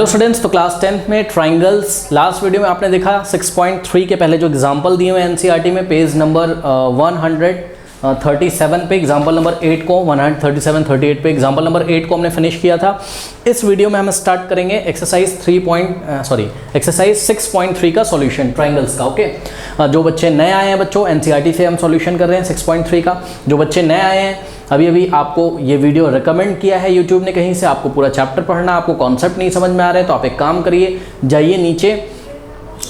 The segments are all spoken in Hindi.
हेलो स्टूडेंट्स, तो क्लास 10th में ट्राइंगल्स लास्ट वीडियो में आपने देखा 6.3 के पहले जो एग्जांपल दिए हुए एनसीईआरटी में पेज नंबर 137 पे एग्जांपल नंबर 8 को 137 38 पे एग्जांपल नंबर 8 को हमने फिनिश किया था। इस वीडियो में हम स्टार्ट करेंगे एक्सरसाइज 6.3 का सॉल्यूशन ट्राइंगल्स का। ओके, जो बच्चे नए आए हैं बच्चों, एनसीईआरटी से हम सॉल्यूशन कर रहे हैं 6.3 का। जो बच्चे नए आए हैं, अभी आपको ये वीडियो रिकमेंड किया है यूट्यूब ने कहीं से, आपको पूरा चैप्टर पढ़ना, आपको कॉन्सेप्ट नहीं समझ में आ रहा है तो आप एक काम करिए, जाइए नीचे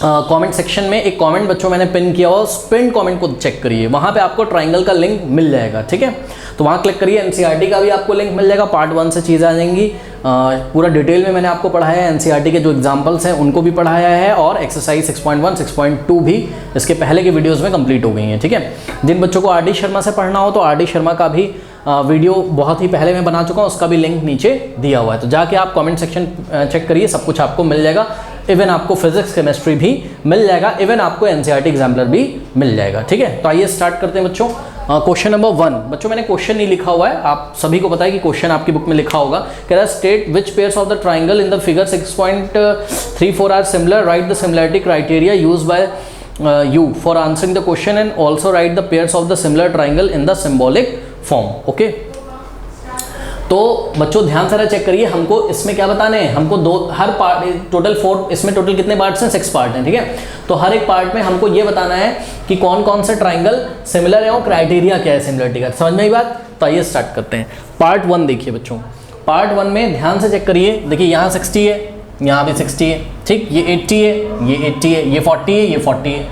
कमेंट सेक्शन में एक कमेंट बच्चों मैंने पिन किया हुआ, उस पिन कमेंट को चेक करिए, वहाँ पे आपको ट्राइंगल का लिंक मिल जाएगा। ठीक है, तो वहाँ क्लिक करिए, एनसीईआरटी का भी आपको लिंक मिल जाएगा, पार्ट 1 से चीज़ें आ जाएंगी। पूरा डिटेल में मैंने आपको पढ़ाया है, एनसीईआरटी के जो एग्जांपल्स हैं उनको भी पढ़ाया है, और एक्सरसाइज 6.1 6.2 भी इसके पहले के वीडियोज़ में कंप्लीट हो गई हैं। ठीक है, जिन बच्चों को आर.डी. शर्मा से पढ़ना हो तो आर.डी. शर्मा का भी वीडियो बहुत ही पहले मैं बना चुका हूँ, उसका भी लिंक नीचे दिया हुआ है, तो जाके आप कमेंट सेक्शन चेक करिए, सब कुछ आपको मिल जाएगा। इवन आपको फिजिक्स केमिस्ट्री भी मिल जाएगा, इवन आपको एनसीईआरटी एग्जाम्पलर भी मिल जाएगा। ठीक है, तो आइए स्टार्ट करते हैं बच्चों। क्वेश्चन नंबर 1 बच्चों, मैंने क्वेश्चन नहीं लिखा हुआ है, आप सभी को पता है कि क्वेश्चन आपकी बुक में लिखा होगा। कह रहा है state which pairs of the triangle in the figure 6.34 are similar, right the similarity criteria used by you for answering the question and also write the pairs of the similar triangle in the symbolic form. Okay, तो बच्चों ध्यान से चेक करिए, हमको इसमें क्या बताने हैं, हमको हर पार्ट टोटल 4, इसमें टोटल कितने पार्ट्स हैं, 6 पार्ट हैं। ठीक है, तो हर एक पार्ट में हमको ये बताना है कि कौन कौन से ट्राइंगल सिमिलर है और क्राइटेरिया क्या है सिमिलरिटी का। समझ में आई बात? तो आइए स्टार्ट करते हैं। पार्ट 1 देखिए बच्चों, पार्ट 1 में ध्यान से चेक करिए, देखिए यहाँ 60 है, यहाँ भी 60 है, ठीक, ये 80 है, ये 80 है, ये 40 है, ये 40 है,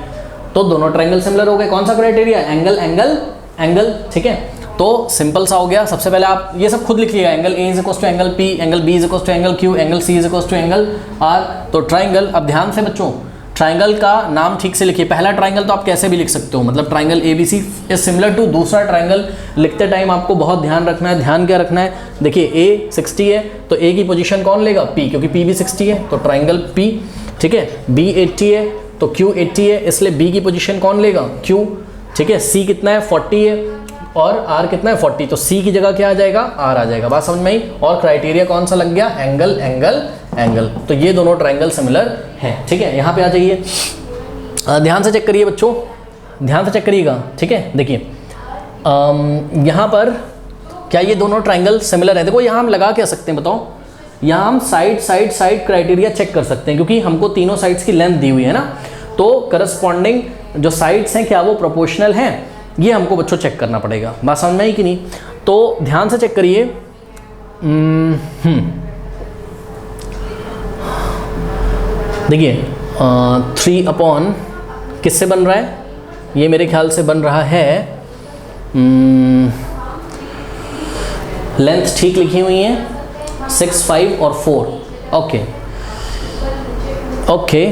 तो दोनों ट्राइंगल सिमिलर हो गए। कौन सा क्राइटेरिया? Angle angle angle. ठीक है, तो सिंपल सा हो गया। सबसे पहले आप ये सब खुद लिखिएगा, angle A is equals to angle P, angle B is equals to angle Q, angle C is equals to angle R. तो ट्राइंगल, अब ध्यान से बच्चों ट्राइंगल का नाम ठीक से लिखिए। पहला ट्राइंगल तो आप कैसे भी लिख सकते हो, मतलब triangle ABC is similar to, दूसरा ट्राइंगल लिखते टाइम आपको बहुत ध्यान रखना है। ध्यान क्या रखना है, देखिए A 60 है तो A की पोजीशन कौन लेगा? P, क्योंकि P भी 60 है तो ट्राइंगल P। ठीक है, B 80 है तो Q 80 है, इसलिए B की पोजीशन कौन लेगा? Q। ठीक है, C कितना है? 40 है और R कितना है? 40, तो C की जगह क्या आ जाएगा? R आ जाएगा। बात समझ में आई? और क्राइटेरिया कौन सा लग गया? Angle angle angle. तो ये दोनों ट्राइंगल सिमिलर हैं। ठीक है, यहाँ पे आ जाइए, ध्यान से चेक करिए बच्चों, ध्यान से चेक करिएगा। ठीक है, देखिए यहाँ पर क्या ये दोनों ट्राइंगल सिमिलर है? देखो यहाँ हम लगा क्या सकते हैं बताओ, यहाँ हम side side side criteria check कर सकते हैं, क्योंकि हमको तीनों साइड्स की लेंथ दी हुई है ना, तो करस्पॉन्डिंग जो साइड्स हैं क्या वो प्रोपोर्शनल हैं, ये हमको बच्चों चेक करना पड़ेगा। बात समझ में आई कि नहीं? तो ध्यान से चेक करिए। देखिए 3 अपॉन किससे बन रहा है? ये मेरे ख्याल से बन रहा है, लेंथ ठीक लिखी हुई है 6, 5 और 4। ओके ओके,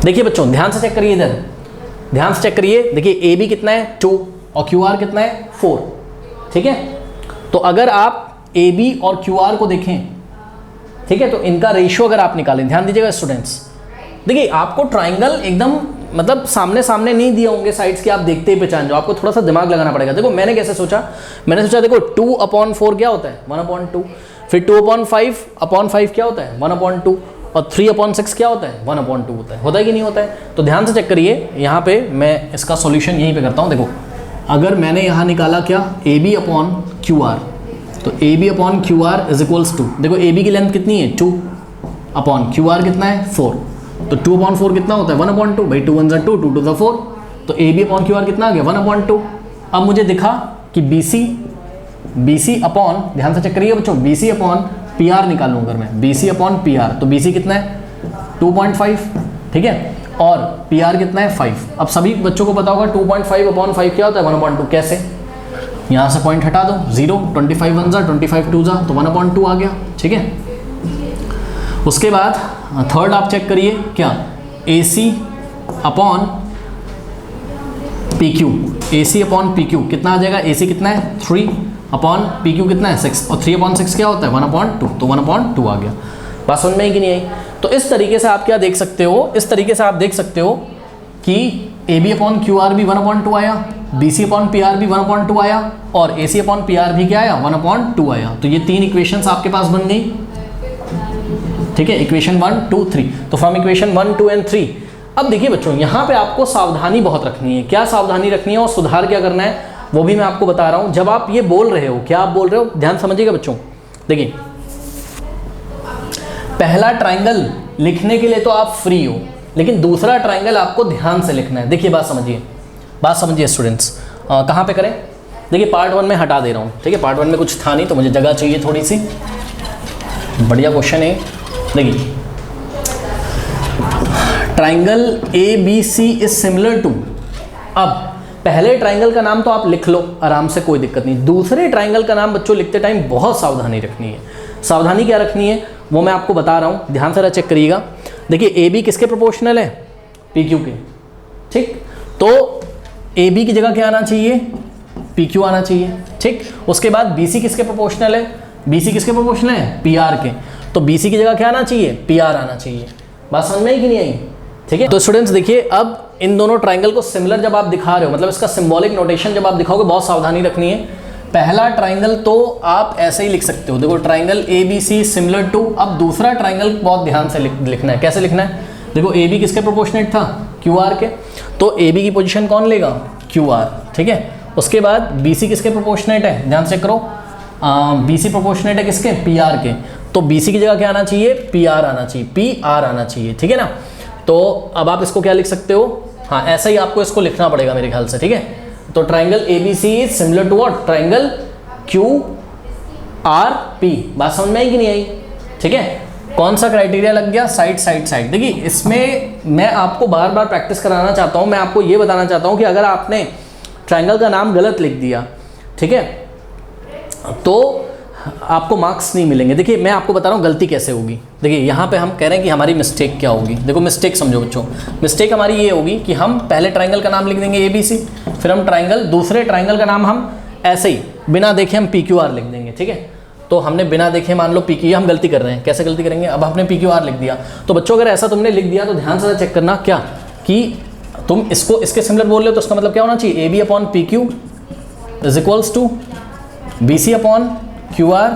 देखिए बच्चों ध्यान से चेक करिए, इधर ध्यान से चेक करिए। देखिए AB कितना है? 2 और QR कितना है? 4। ठीक है, तो अगर आप AB और QR को देखें, ठीक है, तो इनका रेशियो अगर आप निकालें, ध्यान दीजिएगा स्टूडेंट्स, देखिए आपको ट्राइंगल एकदम मतलब सामने सामने नहीं दिए होंगे साइड्स के, आप देखते ही पहचान जाओ, आपको थोड़ा सा दिमाग लगाना पड़ेगा। देखो मैंने कैसे सोचा, मैंने सोचा देखो 2/4 क्या होता है? 1/2। फिर 2/5 क्या होता है? 1/2। और 3/6 क्या होता है? 1/2 होता है कि नहीं होता है? तो ध्यान से चेक करिए, यहाँ पे मैं इसका सॉल्यूशन यहीं पे करता हूँ। देखो अगर मैंने यहाँ निकाला क्या, AB/QR, तो AB/QR इज इक्वल्स टू, देखो AB की लेंथ कितनी है? 2 अपॉन QR कितना है? 4, तो 2/4 कितना होता है? 1/2 भाई, 2 1 2 2 2 4, तो AB/QR कितना आ गया? 1/2। अब मुझे दिखा कि BC अपॉन, ध्यान से चेक करिए बच्चों, BC अपॉन PR निकालूं अगर मैं, BC अपॉन PR, तो BC कितना है? 2.5। ठीक है, और PR कितना है? 5। अब सभी बच्चों को पता होगा 2.5/5 क्या होता है? 1/2। कैसे? यहाँ से पॉइंट हटा दो, 0, 25 1 25 2 तो 1/2 आ गया। ठीक है, उसके बाद थर्ड आप चेक करिए, क्या? AC upon PQ, AC upon PQ कितना आ जाएगा? AC कितना है? 3 अपॉन PQ कितना है? 6, और 3/6 क्या होता है? 1/2, तो 1/2 आ गया। बात समझ में आई कि नहीं आई? तो इस तरीके से आप क्या देख सकते हो, इस तरीके से आप देख सकते हो कि AB/QR भी 1/2 आया, BC/PR भी 1/2 आया, और AC/PR भी क्या आया? 1/2 आया। तो ये 3 इक्वेशंस आपके पास बन गई। ठीक है, इक्वेशन 1 2 3। तो फ्रॉम इक्वेशन 1 2 एंड 3। अब देखिए बच्चों, यहाँ पे आपको सावधानी बहुत रखनी है। क्या सावधानी रखनी है और सुधार क्या करना है वो भी मैं आपको बता रहा हूँ। जब आप ये बोल रहे हो, क्या आप बोल रहे हो, ध्यान समझिएगा बच्चों। देखिए, पहला ट्राइंगल लिखने के लिए तो आप फ्री हो, लेकिन दूसरा ट्राइंगल आपको ध्यान से लिखना है। देखिए बात समझिए स्टूडेंट्स। कहाँ पे करें? देखिए पार्ट 1 में हटा दे रहा हूँ, ठीक है। पार्ट 1 में कुछ था नहीं तो मुझे जगह चाहिए थोड़ी सी। बढ़िया क्वेश्चन है। देखिए, triangle ABC is similar to. अब पहले ट्राइंगल का नाम तो आप लिख लो आराम से, कोई दिक्कत नहीं। दूसरे ट्राइंगल का नाम बच्चों लिखते टाइम बहुत सावधानी रखनी है। सावधानी क्या रखनी है वो मैं आपको बता रहा हूँ, ध्यान से चेक करिएगा। देखिए AB किसके प्रोपोर्शनल है? PQ के, ठीक। तो AB की जगह क्या आना चाहिए? PQ आना चाहिए, ठीक। उसके बाद BC किसके प्रोपोर्शनल है? BC किसके प्रोपोर्शनल है? PR के। तो BC की जगह क्या आना चाहिए? PR आना चाहिए। बात समझ में आई कि नहीं आई? ठीक है। तो स्टूडेंट्स देखिए, अब इन दोनों ट्राइंगल को सिमिलर जब आप दिखा रहे हो, मतलब इसका सिंबॉलिक नोटेशन जब आप दिखाओगे, बहुत सावधानी रखनी है। पहला ट्राइंगल तो आप ऐसे ही लिख सकते हो, देखो ट्राइंगल ABC सिमिलर टू। अब दूसरा ट्राइंगल बहुत ध्यान से लिखना है। कैसे लिखना है? देखो AB किसके प्रोपोर्शनेट था? QR के। तो AB की पोजीशन कौन लेगा? QR, ठीक है। उसके बाद BC किसके प्रोपोर्शनेट है? ध्यान से करो, BC प्रोपोर्शनेट है किसके? PR के। तो BC की जगह क्या आना चाहिए? PR आना चाहिए, PR आना चाहिए, ठीक है ना। तो अब आप इसको क्या लिख सकते हो? हाँ, ऐसा ही आपको इसको लिखना पड़ेगा मेरे ख्याल से, ठीक है। तो triangle ABC is similar to what? Triangle QRP। बात समझ में आई कि नहीं आई? ठीक है। कौन सा क्राइटेरिया लग गया? Side side side. देखिए, इसमें मैं आपको बार बार प्रैक्टिस कराना चाहता हूँ। मैं आपको ये बताना चाहता हूँ कि अगर आपने ट्राइंगल का नाम गलत लिख दिया, ठीक है, तो आपको मार्क्स नहीं मिलेंगे। देखिए मैं आपको बता रहा हूँ गलती कैसे होगी। देखिए यहाँ पे हम कह रहे हैं कि हमारी मिस्टेक क्या होगी। देखो मिस्टेक समझो बच्चों, मिस्टेक हमारी ये होगी कि हम पहले ट्राइंगल का नाम लिख देंगे ABC, फिर हम दूसरे ट्राइंगल का नाम हम ऐसे ही बिना देखे हम PQR लिख देंगे, ठीक है। तो हमने बिना देखे मान लो PQ, ये हम गलती कर रहे हैं। कैसे गलती करेंगे? अब हमने PQR लिख दिया। तो बच्चों अगर ऐसा तुमने लिख दिया तो ध्यान से चेक करना क्या कि तुम इसको इसके सिमिलर बोल रहे हो, तो इसका मतलब क्या होना चाहिए? AB upon PQ is equals to BC upon QR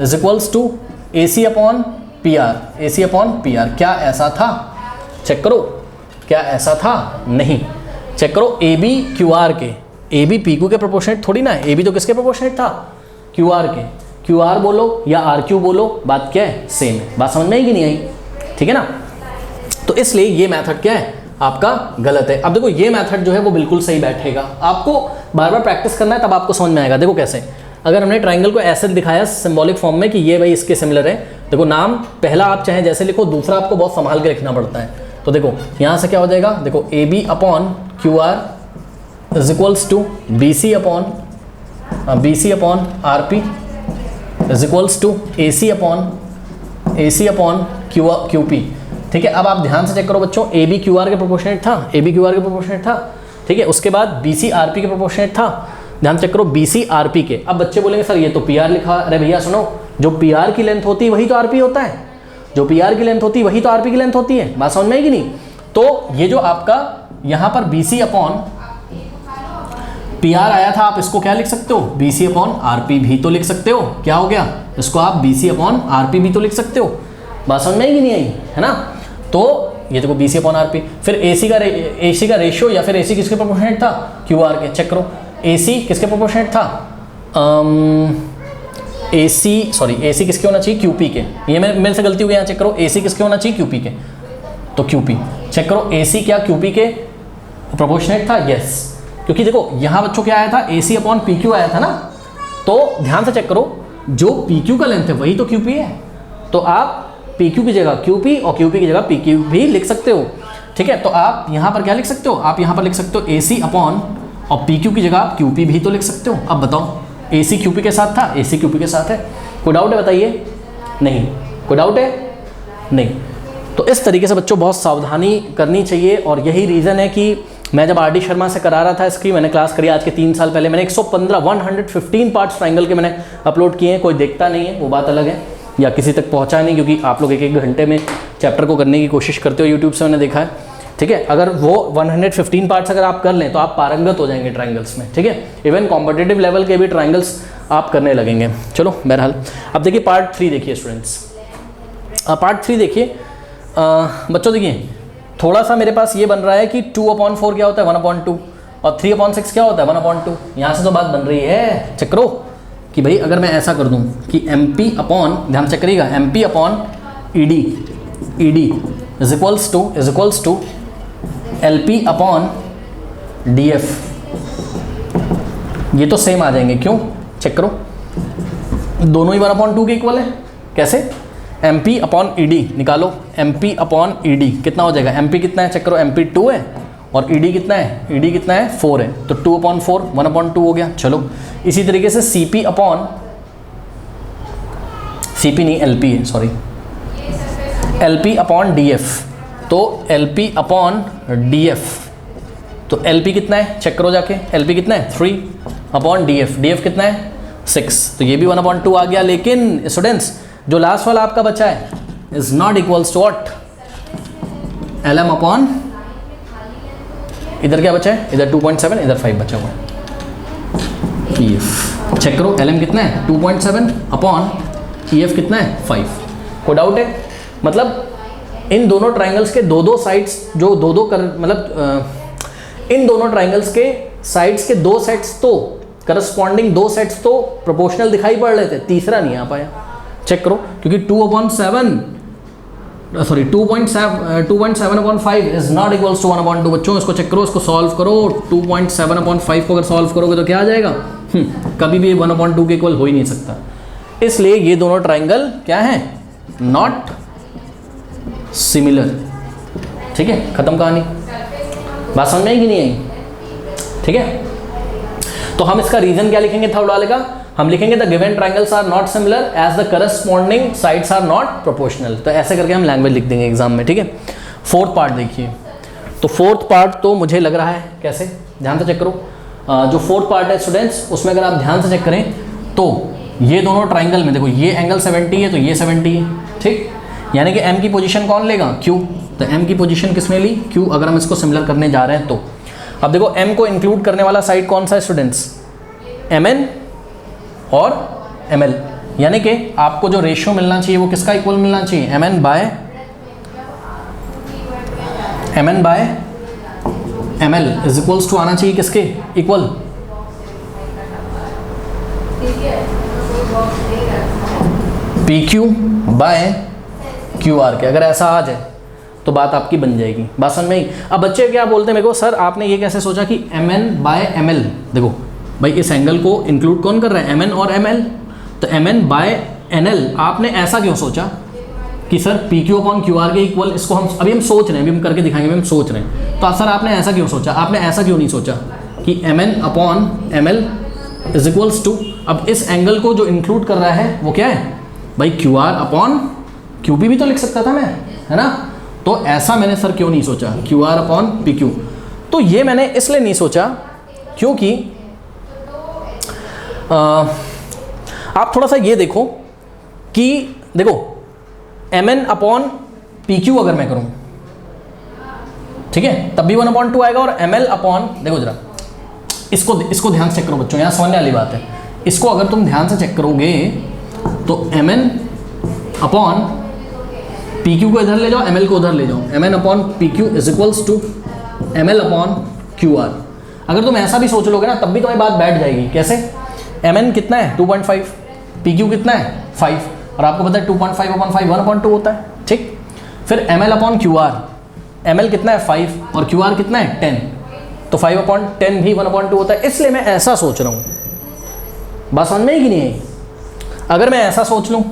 is equals to AC upon PR, AC upon PR। क्या ऐसा था? चेक करो, क्या ऐसा था? नहीं। चेक करो, AB QR के, AB PQ के प्रोपोर्शनेट थोड़ी ना है। AB तो किसके प्रोपोर्शनेट था? QR के। QR बोलो या RQ बोलो, बात क्या है? सेम है। बात समझ में आई कि नहीं आई? ठीक है ना। तो इसलिए ये मेथड क्या है? आपका गलत है। अब देखो ये मेथड जो है वो बिल्कुल सही बैठेगा। आपको बार बार प्रैक्टिस करना है, तब आपको समझ में आएगा। देखो कैसे, अगर हमने ट्राइंगल को ऐसे दिखाया सिंबॉलिक फॉर्म में कि ये भाई इसके सिमिलर है, देखो नाम पहला आप चाहे जैसे लिखो, दूसरा आपको बहुत संभाल के लिखना पड़ता है। तो देखो यहाँ से क्या हो जाएगा? देखो AB upon QR is equals to BC upon RP is equals to AC upon QP, ठीक है। अब आप ध्यान से चेक करो बच्चों, AB QR के प्रोपोर्शनेट था, ठीक है। उसके बाद BC RP के प्रोपोर्शनेट था। ध्यान चेक करो, BC RP के। अब बच्चे बोलेंगे सर ये तो PR लिखा। अरे भैया सुनो, जो PR की लेंथ होती है वही तो RP होता है, जो PR की लेंथ होती है वही तो RP की लेंथ होती है। बात समझ में आई कि नहीं? तो ये जो आपका यहाँ पर BC अपॉन PR आया था, आप इसको क्या लिख सकते हो? BC अपॉन RP भी तो लिख सकते हो। क्या हो गया? इसको आप BC अपॉन RP भी तो लिख सकते हो। बात समझ में आई कि नहीं आई? है ना। तो ये देखो BC अपॉन RP, फिर AC का रेशियो या फिर AC किसके प्रोपोर्शनेट था? QR के। चेक करो, AC किसके प्रोपोर्शनेट था? AC किसके होना चाहिए? QP के। ये मेरे से गलती हो गई, यहाँ चेक करो, AC किसके होना चाहिए? QP के। तो QP चेक करो, AC क्या QP के प्रोपोर्शनेट था? यस, क्योंकि देखो यहाँ बच्चों क्या आया था? AC अपॉन PQ आया था ना। तो ध्यान से चेक करो, जो PQ का लेंथ है वही तो QP है। तो आप PQ की जगह QP और QP की जगह PQ भी लिख सकते हो, ठीक है। तो आप यहाँ पर क्या लिख सकते हो? आप यहाँ पर लिख सकते हो AC अपॉन, और PQ की जगह आप QP भी तो लिख सकते हो। अब बताओ, AC QP के साथ था, AC QP के साथ है। कोई डाउट है बताइए? नहीं। कोई डाउट है? नहीं। तो इस तरीके से बच्चों बहुत सावधानी करनी चाहिए, और यही रीज़न है कि मैं जब RD शर्मा से करा रहा था इसकी, मैंने क्लास करी आज के 3 साल पहले, मैंने 115 पार्ट्स ट्राइंगल के मैंने अपलोड किए हैं। कोई देखता नहीं है वो बात अलग है, या किसी तक पहुंचा नहीं, क्योंकि आप लोग 1-1 घंटे में चैप्टर को करने की कोशिश करते हो, यूट्यूब से मैंने देखा है, ठीक है। अगर वो 115 पार्ट्स अगर आप कर लें तो आप पारंगत हो जाएंगे ट्राइंगल्स में, ठीक है। इवन कॉम्पिटिटिव लेवल के भी ट्राइंगल्स आप करने लगेंगे। चलो बहरहाल, अब देखिए पार्ट 3 देखिए स्टूडेंट्स। पार्ट 3 देखिए बच्चों, देखिए थोड़ा सा मेरे पास ये बन रहा है कि 2/4 क्या होता है 1/2 और 3/6 क्या होता है 1/2। यहाँ से तो बात बन रही है, चेक करो कि भाई अगर मैं ऐसा कर दूँ कि MP अपॉन, ध्यान चेक करिएगा, MP upon ED is equals to LP upon DF, ये तो सेम आ जाएंगे। क्यों? चेक करो, दोनों ही 1/2 के इक्वल है। कैसे? MP अपॉन ED निकालो, MP अपॉन ED कितना हो जाएगा? MP कितना है चेक करो, MP 2 है और ED कितना है? ED कितना है? 4 है, तो 2/4 1/2 हो गया। चलो इसी तरीके से CP अपॉन, CP नहीं LP है, सॉरी, LP अपॉन DF, तो LP अपॉन DF, तो LP कितना है चेक करो जाके, LP कितना है 3 अपॉन DF कितना है 6, तो ये भी 1/2 आ गया। लेकिन स्टूडेंट्स जो लास्ट वाला आपका बचा है is not equals to what, LM upon, इधर क्या बचा है, इधर 2.7, इधर 5 बचा हुआ है। EF चेक करो, LM कितना है 2.7 अपॉन EF कितना है 5। कोई डाउट है? मतलब इन दोनों ट्राइंगल्स के दो साइड्स जो दो कर, मतलब इन दोनों ट्राइंगल्स के साइड्स के 2 सेट्स तो करस्पॉन्डिंग 2 सेट्स तो प्रोपोर्शनल दिखाई पड़ रहे थे, तीसरा नहीं आ पाया। चेक करो, क्योंकि 2.7/5 इज नॉट इक्वल्स टू 1/2। बच्चों इसको चेक करो, इसको सॉल्व करो। 2.7/5 को अगर सॉल्व करोगे तो क्या आ जाएगा? कभी भी 1/2 के इक्वल हो ही नहीं सकता। इसलिए ये दोनों ट्राइंगल क्या है? Not similar. ठीक है, खत्म कहानी। बात समझ में आई कि नहीं आई? ठीक है, तो हम इसका रीजन क्या लिखेंगे थर्ड वाले का? हम लिखेंगे the given triangles are not similar as the corresponding sides are not proportional. तो ऐसे करके हम लैंग्वेज लिख देंगे एग्जाम में। ठीक है, फोर्थ पार्ट देखिए। तो फोर्थ पार्ट तो मुझे लग रहा है कैसे, ध्यान से चेक करो। जो फोर्थ पार्ट है स्टूडेंट्स, उसमें अगर आप ध्यान से चेक करें तो ये दोनों ट्राइंगल में देखो, ये एंगल 70 है तो ये 70 है। ठीक, यानी कि M की पोजीशन कौन लेगा? Q। तो M की पोजीशन किसने ली? Q। अगर हम इसको सिमिलर करने जा रहे हैं तो अब देखो M को इंक्लूड करने वाला साइड कौन सा है स्टूडेंट्स? MN और ML, यानी कि आपको जो रेशियो मिलना चाहिए वो किसका इक्वल मिलना चाहिए? MN by ML is equals to आना चाहिए किसके इक्वल? PQ बाय QR के। अगर ऐसा आ जाए तो बात आपकी बन जाएगी। बात समझ में आई? अब बच्चे क्या बोलते हैं मेरे को, सर आपने ये कैसे सोचा कि MN बाय ML? देखो भाई, इस एंगल को इंक्लूड कौन कर रहा है? MN और ML। तो MN बाय NL आपने ऐसा क्यों सोचा कि सर PQ अपॉन QR के इक्वल? इसको हम अभी सोच रहे हैं, अभी हम करके दिखाएंगे, हम सोच रहे हैं। तो सर आपने ऐसा क्यों सोचा? आपने ऐसा क्यों नहीं सोचा कि MN upon ML is equals to, अब इस एंगल को जो इंक्लूड कर रहा है वो क्या है भाई? QR अपॉन QP भी तो लिख सकता था मैं, है ना? तो ऐसा मैंने सर क्यों नहीं सोचा QR अपॉन PQ? तो ये मैंने इसलिए नहीं सोचा क्योंकि आप थोड़ा सा ये देखो कि देखो MN अपॉन PQ अगर मैं करूं, ठीक है, तब भी 1/2 आएगा। और ML अपॉन, देखो जरा इसको ध्यान से चेक करो बच्चों, यहाँ समझने वाली बात है। इसको अगर तुम ध्यान से चेक करोगे तो MN अपॉन PQ को इधर ले जाओ, ML को उधर ले जाओ, MN upon PQ is equals to ML upon QR। अगर तुम ऐसा भी सोच लोगे ना तब भी तुम्हारी बात बैठ जाएगी। कैसे? MN कितना है 2.5, PQ कितना है 5, और आपको पता है 2.5/5 1/2 होता है। ठीक, फिर ML अपॉन QR, ML कितना है 5 और QR कितना है 10, तो 5/10 भी 1/2 होता है। इसलिए मैं ऐसा सोच रहा हूँ। बात समझ में आई कि नहीं आई? अगर मैं ऐसा सोच लूँ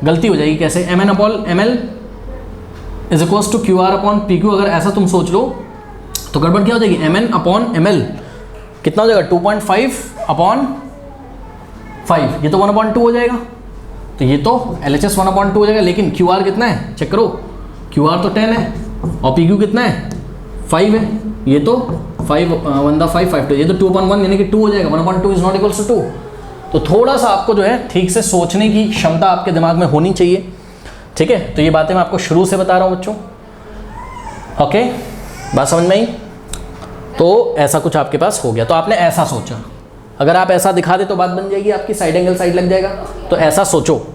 गलती हो जाएगी। कैसे? MN upon ML is equals to QR upon PQ, अगर ऐसा तुम सोच लो तो गड़बड़ क्या हो जाएगी? MN अपॉन ML कितना हो जाएगा? 2.5/5, ये तो 1/2 हो जाएगा। तो ये तो LHS 1/2 हो जाएगा। लेकिन QR कितना है चेक करो, QR तो 10 है और PQ कितना है 5 है। ये तो 5 1 5 5 2, ये तो 2/1 यानी कि 2 हो जाएगा। 1/2 इज नॉट इक्वल्स टू 2। तो थोड़ा सा आपको जो है ठीक से सोचने की क्षमता आपके दिमाग में होनी चाहिए। ठीक है, तो ये बातें मैं आपको शुरू से बता रहा हूँ बच्चों। ओके, बात समझ में आई? तो ऐसा कुछ आपके पास हो गया, तो आपने ऐसा सोचा। अगर आप ऐसा दिखा दे तो बात बन जाएगी आपकी, साइड एंगल साइड लग जाएगा। तो ऐसा सोचो।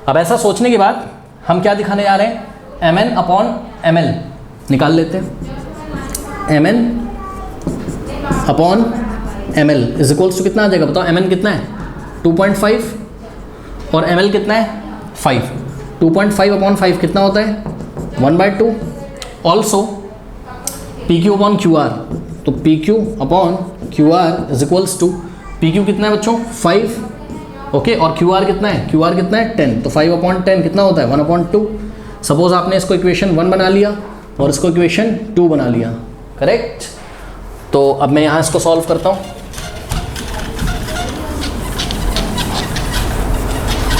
अब ऐसा सोचने के बाद हम क्या दिखाने जा रहे हैं, mn अपॉन ml निकाल लेते हैं। mn upon ml is equals to कितना आ जाएगा बताओ, mn कितना है 2.5 और ml कितना है 5। 2.5 अपॉन 5 कितना होता है 1/2। ऑल्सो PQ अपॉन QR, तो PQ upon QR is equals to, PQ कितना है बच्चों 5, ओके, और QR कितना है, QR कितना है 10, तो 5 अपॉन 10 कितना होता है 1/2। सपोज आपने इसको इक्वेशन 1 बना लिया और इसको इक्वेशन 2 बना लिया, करेक्ट। तो अब मैं यहाँ इसको सॉल्व करता हूँ।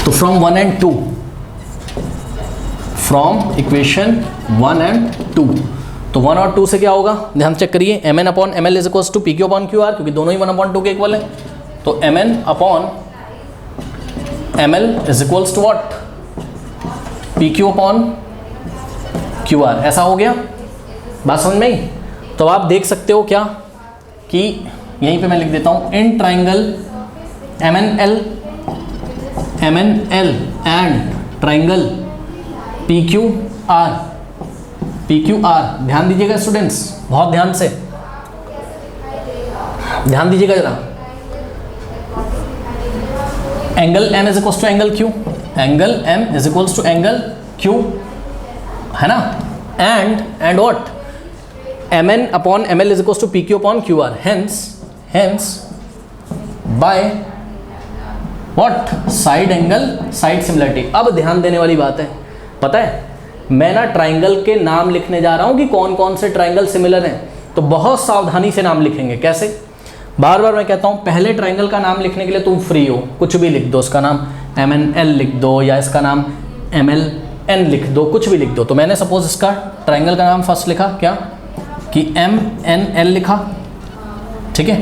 तो from 1 and 2, from equation 1 and 2, तो 1 और 2 से क्या होगा, ध्यान चेक करिए, mn upon ml is equals to PQ upon QR, क्योंकि दोनों ही 1/2 के इक्वल है। तो mn upon ml is equals to what, PQ upon QR, ऐसा हो गया, बात समझ में आई। तो आप देख सकते हो क्या कि यहीं पे मैं लिख देता हूँ, in triangle MNL and triangle PQR, ध्यान दीजिएगा स्टूडेंट्स, बहुत ध्यान से ध्यान दीजिएगा जरा। Angle M is equals to angle Q, angle M is equals to angle Q, है ना, and what, mn upon ml is equals to PQ upon QR, hence by what, side angle side similarity. अब ध्यान देने वाली बात है, पता है मैं ना ट्राइंगल के नाम लिखने जा रहा हूं कि कौन कौन से ट्राइंगल सिमिलर हैं, तो बहुत सावधानी से नाम लिखेंगे। कैसे, बार बार मैं कहता हूं, पहले ट्राइंगल का नाम लिखने के लिए तुम फ्री हो, कुछ भी लिख दो, उसका नाम MNL लिख दो या इसका नाम MLN लिख दो, कुछ भी लिख दो। तो मैंने सपोज इसका ट्राइंगल का नाम फर्स्ट लिखा क्या कि MNL लिखा, ठीक है,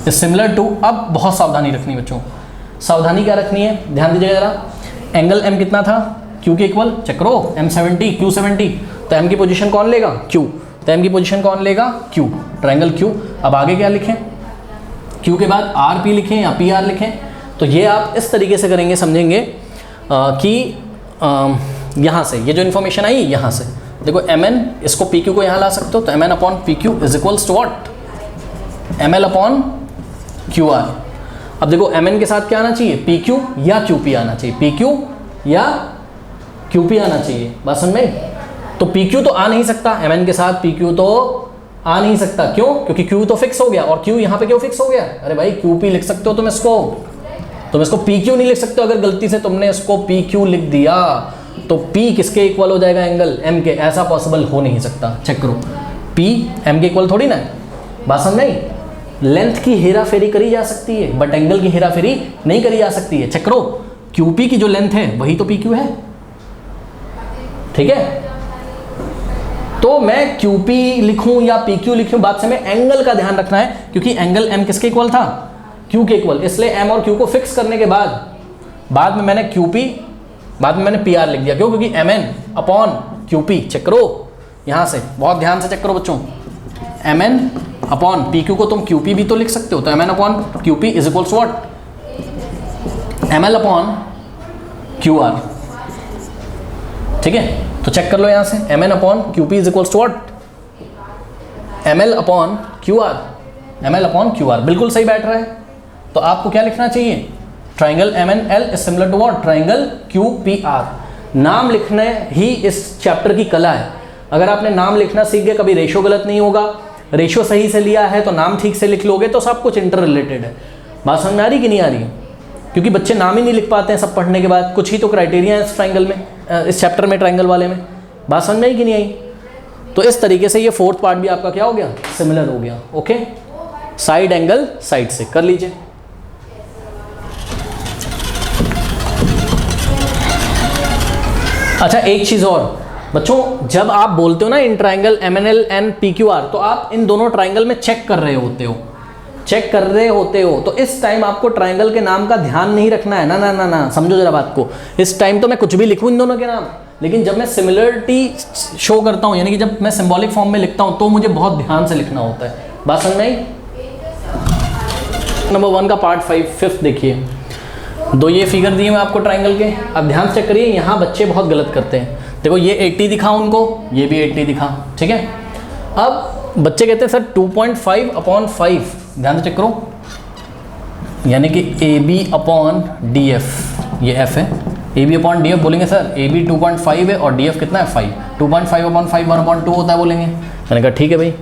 इज सिमिलर टू। अब बहुत सावधानी रखनी बच्चों, सावधानी क्या रखनी है, ध्यान दीजिएगा जरा। एंगल M कितना था Q के इक्वल, चेक करो, M70 Q70, तो M की पोजीशन कौन लेगा Q, तो M की पोजीशन कौन लेगा Q, ट्राइंगल Q। अब आगे क्या लिखें, Q के बाद RP लिखें या PR लिखें, तो ये आप इस तरीके से करेंगे, समझेंगे कि यहाँ से ये जो इन्फॉर्मेशन आई यहाँ से देखो, MN इसको PQ को यहाँ ला सकते हो, तो MN upon PQ is equals to what, ML upon QR। अब देखो MN के साथ क्या आना चाहिए, PQ या QP आना चाहिए, PQ या QP आना चाहिए, बात समझ में। तो PQ तो आ नहीं सकता, MN के साथ PQ तो आ नहीं सकता, क्यों, क्योंकि Q तो फिक्स हो गया, और Q यहाँ पे क्यों फिक्स हो गया, अरे भाई QP लिख सकते हो तुम इसको PQ नहीं लिख सकते हो। अगर गलती से तुमने इसको PQ लिख दिया तो P किसके इक्वल हो जाएगा, एंगल M के, ऐसा पॉसिबल हो नहीं सकता। चेक करो, P M के इक्वल थोड़ी ना है, बात समझ नहीं। लेंथ की हेरा फेरी करी जा सकती है बट एंगल की हेरा फेरी नहीं करी जा सकती है। चेक करो, QP की जो लेंथ है वही तो PQ है, ठीक है। तो मैं QP लिखूं या PQ लिखूं, बात से में एंगल का ध्यान रखना है, क्योंकि एंगल M किसके इक्वल था, Q के इक्वल, इसलिए M और Q को फिक्स करने के बाद में मैंने QP, बाद में मैंने PR लिख दिया, क्यों, क्योंकि MN अपॉन QP। चेक करो यहाँ से, बहुत ध्यान से चेक करो बच्चों, MN अपॉन PQ को तुम QP भी तो लिख सकते हो, तो MN upon QP is equals what, ML upon QR, ठीक है। तो चेक कर लो यहाँ से, MN upon QP is equals to what, ML upon QR, ML upon QR, बिल्कुल सही बैठ रहा है। तो आपको क्या लिखना चाहिए, triangle MNL is similar to what, triangle QPR। नाम लिखने ही इस चैप्टर की कला है। अगर आपने नाम लिखना सीख गए, कभी रेशो गलत नहीं होगा, रेशो सही से लिया है तो नाम ठीक से लिख लोगे, तो सब कुछ इंटर रिलेटेड है। बात समझ में आ रही कि नहीं आ रही, क्योंकि बच्चे नाम ही नहीं लिख पाते हैं सब पढ़ने के बाद। कुछ ही तो क्राइटेरिया है इस ट्राइंगल में, इस चैप्टर में, ट्राइंगल वाले में। बात समझ में आई कि नहीं आई। तो इस तरीके से ये फोर्थ पार्ट भी आपका क्या हो गया, सिमिलर हो गया। ओके, साइड एंगल साइड से कर लीजिए। अच्छा, एक चीज़ और बच्चों, जब आप बोलते हो ना in triangle MNL and PQR, तो आप इन दोनों ट्राइंगल में चेक कर रहे होते हो, तो इस टाइम आपको ट्राइंगल के नाम का ध्यान नहीं रखना है। ना, समझो जरा बात को। इस टाइम तो मैं कुछ भी लिखूं इन दोनों के नाम, लेकिन जब मैं सिमिलरिटी शो करता हूं, यानी कि जब मैं सिंबॉलिक फॉर्म में लिखता हूं, तो मुझे बहुत ध्यान से लिखना होता है। बात समझ में आई। नंबर 1 का पार्ट 5 देखिए, दो ये फिगर दिए मैं आपको ट्राइंगल के। अब ध्यान से चेक करिए, यहाँ बच्चे बहुत गलत करते हैं। देखो ये 80 दिखा उनको, ये भी 80 दिखा, ठीक है। अब बच्चे कहते हैं सर 2.5/5, ध्यान से चेक करो, यानी कि AB/DF, ये F है, AB/DF बोलेंगे सर, AB 2.5 है और DF कितना है 5, 2.5/5 1/2 होता है बोलेंगे। मैंने कहा ठीक है भाई।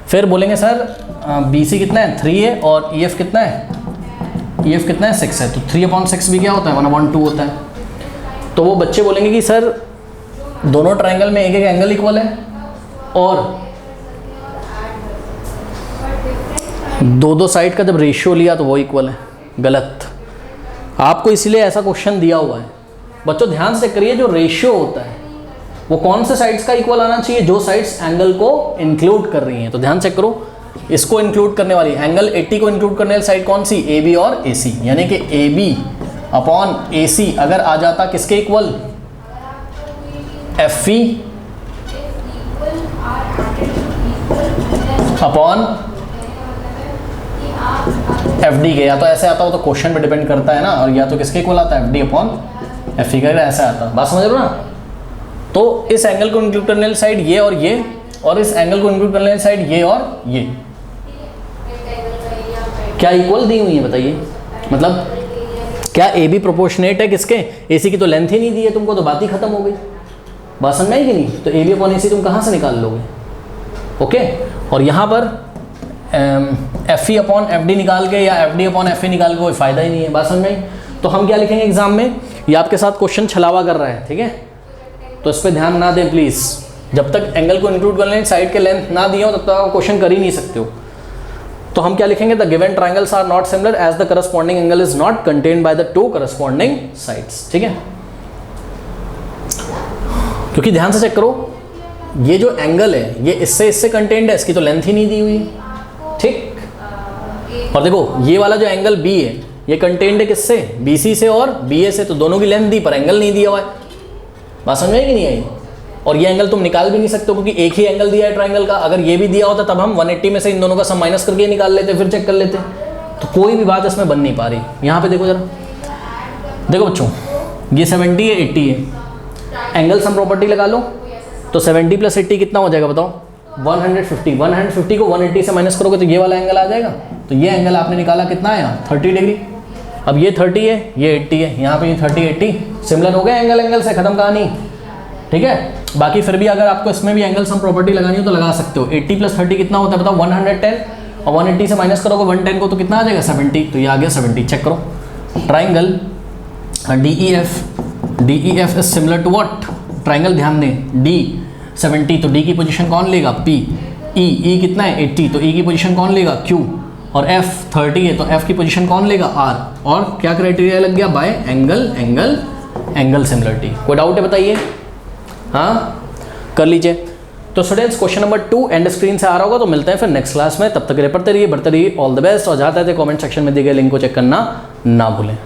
फिर बोलेंगे सर BC कितना है 3 है और EF कितना है 6 है, तो 3/6 भी क्या होता है 1/2 होता है। तो वो बच्चे बोलेंगे कि सर दोनों ट्राइंगल में एक एक एंगल इक्वल है और दो साइड का जब रेशियो लिया तो वो इक्वल है। गलत, आपको इसलिए ऐसा क्वेश्चन दिया हुआ है। बच्चों ध्यान से करिए, जो रेशियो होता है वो कौन से साइड्स का इक्वल आना चाहिए, जो साइड्स एंगल को इंक्लूड कर रही हैं। तो ध्यान चेक करो, इसको इंक्लूड करने वाली एंगल 80 को इंक्लूड करने वाली साइड कौन सी, AB और AC, यानी कि AB/AC अगर आ जाता किसके इक्वल, FE अपॉन FD के, या तो ऐसे आता हो तो क्वेश्चन पे डिपेंड करता है ना, और या तो किसके इक्वल आता है FD/FE का, ऐसा आता, बात समझ रहे हो ना। तो इस एंगल को इंक्लूड करने वाली साइड ये और इस एंगल को इंक्लूड करने वाली साइड ये और ये क्या इक्वल दी हुई है बताइए। मतलब क्या AB प्रोपोर्शनेट है किसके, AC की तो लेंथ ही नहीं दी है तुमको, तो बात ही खत्म हो गई। बात समझ में आई कि नहीं। तो AB/AC तुम कहाँ से निकाल लोगे, ओके। और यहाँ पर FE/FD निकाल के या FD/FE निकाल के कोई फायदा ही नहीं है, बात समझ में आई। तो हम क्या लिखेंगे एग्जाम में, ये आपके साथ क्वेश्चन छलावा कर रहा है, ठीक है, तो इस पर ध्यान ना दें प्लीज़। जब तक एंगल को इंक्लूड करने साइड के लेंथ ना दिए हो तब तक आप क्वेश्चन कर ही नहीं सकते हो। तो हम क्या लिखेंगे, the given triangles are not similar as the corresponding angle is not contained by the two corresponding sides, ठीक है। क्योंकि ध्यान से चेक करो, ये जो एंगल है ये इससे कंटेन्ड है, इसकी तो लेंथ ही नहीं दी हुई, ठीक। और देखो ये वाला जो एंगल B है ये कंटेन्ड है किससे, BC से और BA से, तो दोनों की लेंथ दी पर एंगल नहीं दिया हुआ है। बात समझ में आई कि नहीं आई। और ये एंगल तुम निकाल भी नहीं सकते हो क्योंकि एक ही एंगल दिया है ट्राइंगल का। अगर ये भी दिया होता तब हम 180 में से इन दोनों का सम माइनस करके निकाल लेते, फिर चेक कर लेते। तो कोई भी बात इसमें बन नहीं पा रही। यहाँ पे देखो जरा, देखो बच्चों ये 70 है 80 है, एंगल सम प्रॉपर्टी लगा लो तो 70 + 80 कितना हो जाएगा बताओ, 150। 150 को 180 से माइनस करोगे तो ये वाला एंगल आ जाएगा। तो ये एंगल आपने निकाला कितना आया 30 डिग्री। अब ये 30 है ये 80 है, यहाँ पे ये 30 80 सिमिलर हो गए एंगल से, खत्म कहानी, ठीक है। बाकी फिर भी अगर आपको इसमें भी एंगल सम प्रॉपर्टी लगानी हो तो लगा सकते हो। 80 + 30 कितना होता है बताओ, 110, और 180 से माइनस करोगे 110 को तो कितना आ जाएगा 70, तो ये आ गया 70। चेक करो, triangle DEF is similar to what, triangle ध्यान दें D 70, तो D की पोजीशन कौन लेगा P, E कितना है 80, तो E की पोजीशन कौन लेगा Q, और F 30 है तो F की पोजीशन कौन लेगा R। और क्या क्राइटेरिया लग गया, बाय एंगल सिमिलरिटी। कोई डाउट है बताइए, हाँ कर लीजिए। तो students question number 2 and screen से आ रहा होगा, तो मिलते हैं फिर नेक्स्ट क्लास में। तब तक के लिए पढ़ते रहिए, बढ़ते रहिए, ऑल द बेस्ट। और जाते थे कमेंट सेक्शन में दिए गए लिंक को चेक करना ना भूलें।